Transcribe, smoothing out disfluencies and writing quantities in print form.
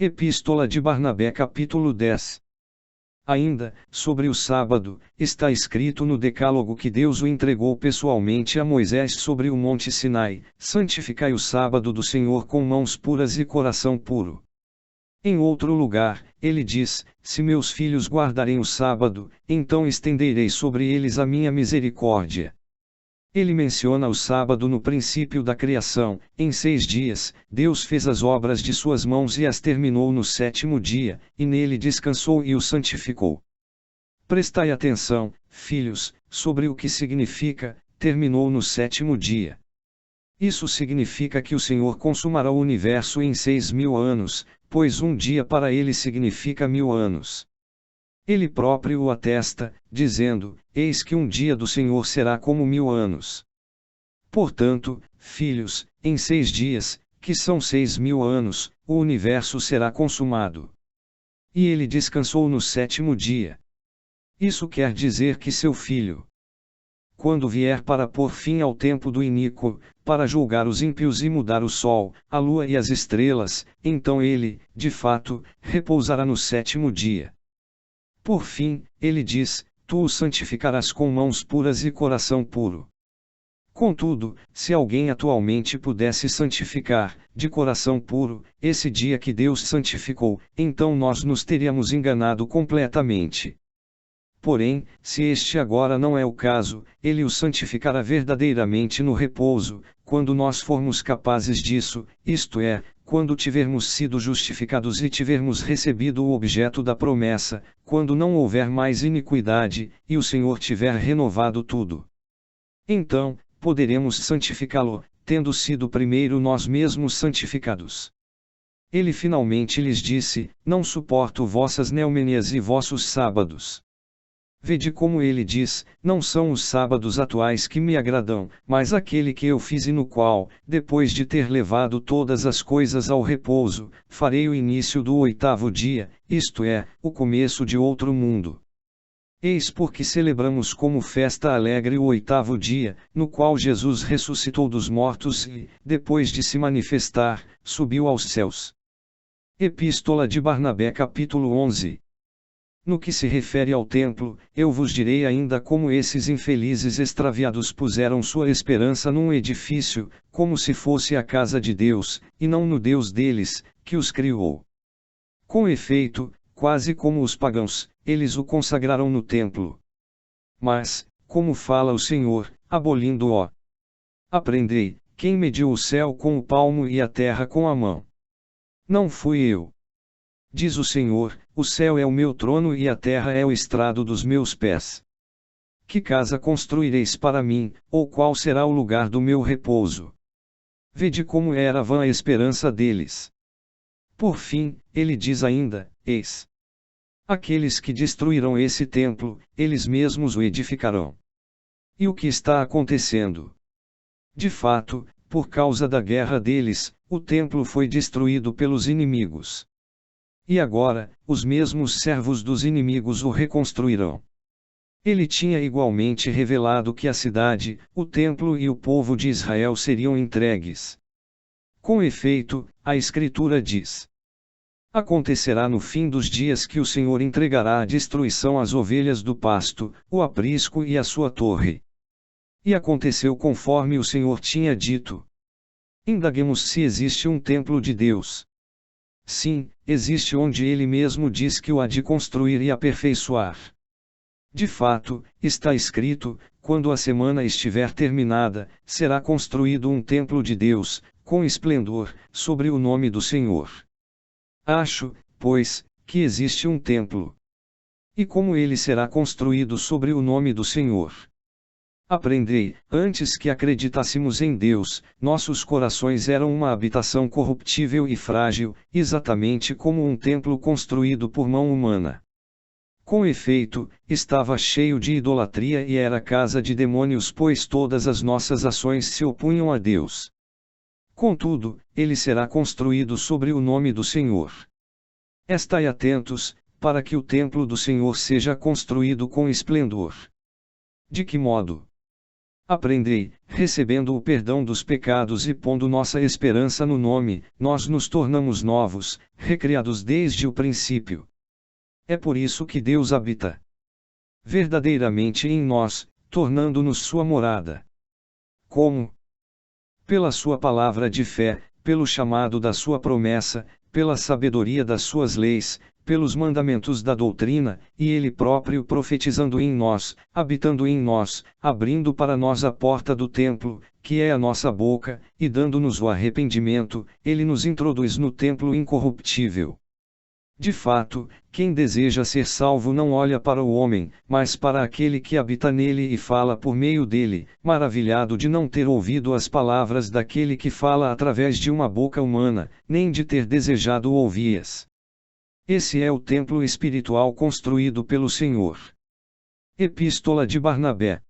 Epístola de Barnabé capítulo 10. Ainda, sobre o sábado, está escrito no decálogo que Deus o entregou pessoalmente a Moisés sobre o monte Sinai: santificai o sábado do Senhor com mãos puras e coração puro. Em outro lugar, ele diz: se meus filhos guardarem o sábado, então estenderei sobre eles a minha misericórdia. Ele menciona o sábado no princípio da criação. Em 6 dias, Deus fez as obras de suas mãos e as terminou no 7º dia, e nele descansou e o santificou. Prestai atenção, filhos, sobre o que significa, terminou no 7º dia. Isso significa que o Senhor consumará o universo em 6.000 anos, pois um dia para ele significa 1000 anos. Ele próprio o atesta, dizendo: eis que um dia do Senhor será como 1000 anos. Portanto, filhos, em 6 dias, que são 6.000 anos, o universo será consumado. E ele descansou no 7º dia. Isso quer dizer que seu filho, quando vier para pôr fim ao tempo do iníquo, para julgar os ímpios e mudar o sol, a lua e as estrelas, então ele, de fato, repousará no 7º dia. Por fim, ele diz: tu o santificarás com mãos puras e coração puro. Contudo, se alguém atualmente pudesse santificar, de coração puro, esse dia que Deus santificou, então nós nos teríamos enganado completamente. Porém, se este agora não é o caso, ele o santificará verdadeiramente no repouso, quando nós formos capazes disso, isto é, quando tivermos sido justificados e tivermos recebido o objeto da promessa, quando não houver mais iniquidade, e o Senhor tiver renovado tudo. Então, poderemos santificá-lo, tendo sido primeiro nós mesmos santificados. Ele finalmente lhes disse: não suporto vossas neomenias e vossos sábados. Vede como ele diz: não são os sábados atuais que me agradam, mas aquele que eu fiz e no qual, depois de ter levado todas as coisas ao repouso, farei o início do 8º dia, isto é, o começo de outro mundo. Eis porque celebramos como festa alegre o 8º dia, no qual Jesus ressuscitou dos mortos e, depois de se manifestar, subiu aos céus. Epístola de Barnabé capítulo 11. No que se refere ao templo, eu vos direi ainda como esses infelizes extraviados puseram sua esperança num edifício, como se fosse a casa de Deus, e não no Deus deles, que os criou. Com efeito, quase como os pagãos, eles o consagraram no templo. Mas, como fala o Senhor, abolindo-o: aprendei, quem mediu o céu com o palmo e a terra com a mão? Não fui eu. Diz o Senhor: o céu é o meu trono e a terra é o estrado dos meus pés. Que casa construireis para mim, ou qual será o lugar do meu repouso? Vede como era vã a esperança deles. Por fim, ele diz ainda: eis, aqueles que destruirão esse templo, eles mesmos o edificarão. E o que está acontecendo? De fato, por causa da guerra deles, o templo foi destruído pelos inimigos. E agora, os mesmos servos dos inimigos o reconstruirão. Ele tinha igualmente revelado que a cidade, o templo e o povo de Israel seriam entregues. Com efeito, a Escritura diz: acontecerá no fim dos dias que o Senhor entregará à destruição as ovelhas do pasto, o aprisco e a sua torre. E aconteceu conforme o Senhor tinha dito. Indaguemos se existe um templo de Deus. Sim, existe, onde ele mesmo diz que o há de construir e aperfeiçoar. De fato, está escrito: quando a semana estiver terminada, será construído um templo de Deus, com esplendor, sobre o nome do Senhor. Acho, pois, que existe um templo. E como ele será construído sobre o nome do Senhor? Aprendei, antes que acreditássemos em Deus, nossos corações eram uma habitação corruptível e frágil, exatamente como um templo construído por mão humana. Com efeito, estava cheio de idolatria e era casa de demônios, pois todas as nossas ações se opunham a Deus. Contudo, ele será construído sobre o nome do Senhor. Estai atentos, para que o templo do Senhor seja construído com esplendor. De que modo? Aprendei, recebendo o perdão dos pecados e pondo nossa esperança no nome, nós nos tornamos novos, recriados desde o princípio. É por isso que Deus habita verdadeiramente em nós, tornando-nos sua morada. Como? Pela sua palavra de fé, pelo chamado da sua promessa, pela sabedoria das suas leis, pelos mandamentos da doutrina, e Ele próprio profetizando em nós, habitando em nós, abrindo para nós a porta do templo, que é a nossa boca, e dando-nos o arrependimento, Ele nos introduz no templo incorruptível. De fato, quem deseja ser salvo não olha para o homem, mas para aquele que habita nele e fala por meio dele, maravilhado de não ter ouvido as palavras daquele que fala através de uma boca humana, nem de ter desejado ouvi-as. Esse é o templo espiritual construído pelo Senhor. Epístola de Barnabé.